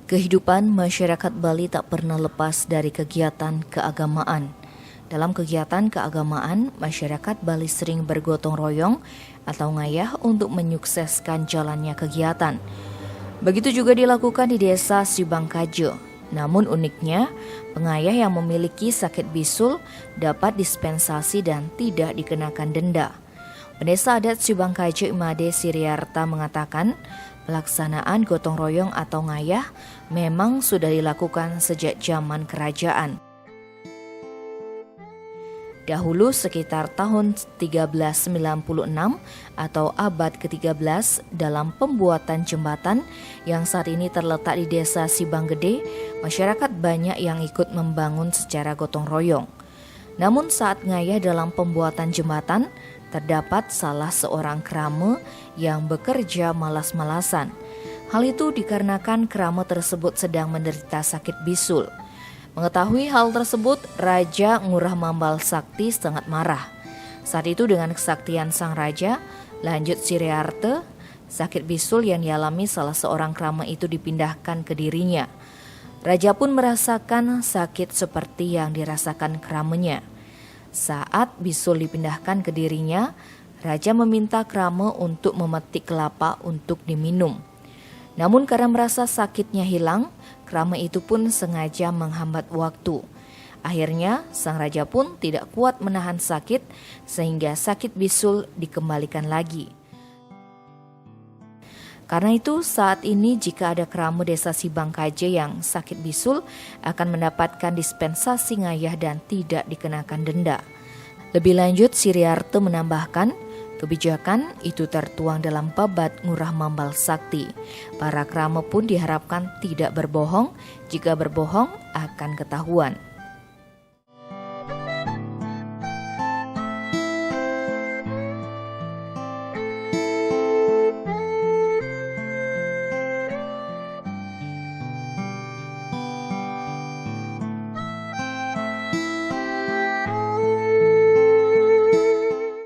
Kehidupan masyarakat Bali tak pernah lepas dari kegiatan keagamaan. Dalam kegiatan keagamaan, masyarakat Bali sering bergotong royong atau ngayah untuk menyukseskan jalannya kegiatan. Begitu juga dilakukan di desa Sibangkajo. Namun uniknya, pengayah yang memiliki sakit bisul dapat dispensasi dan tidak dikenakan denda. Pendeta adat Sibangkajo Imade Siriarta mengatakan, pelaksanaan gotong royong atau ngayah memang sudah dilakukan sejak zaman kerajaan. Dahulu sekitar tahun 1396 atau abad ke-13 dalam pembuatan jembatan yang saat ini terletak di desa Sibanggede, masyarakat banyak yang ikut membangun secara gotong royong. Namun saat ngayah dalam pembuatan jembatan, terdapat salah seorang krama yang bekerja malas-malasan. Hal itu dikarenakan krama tersebut sedang menderita sakit bisul. Mengetahui hal tersebut, Raja Ngurah Mambal Sakti sangat marah. Saat itu dengan kesaktian sang raja, lanjut Siriarte, sakit bisul yang dialami salah seorang krama itu dipindahkan ke dirinya. Raja pun merasakan sakit seperti yang dirasakan kramanya. Saat bisul dipindahkan ke dirinya, Raja meminta krama untuk memetik kelapa untuk diminum. Namun karena merasa sakitnya hilang, krama itu pun sengaja menghambat waktu. Akhirnya sang raja pun tidak kuat menahan sakit sehingga sakit bisul dikembalikan lagi. Karena itu saat ini jika ada krama desa Sibangkajo yang sakit bisul akan mendapatkan dispensasi ngayah dan tidak dikenakan denda. Lebih lanjut Siriarte menambahkan, kebijakan itu tertuang dalam Babat Ngurah Mambal Sakti. Para krama pun diharapkan tidak berbohong, jika berbohong akan ketahuan.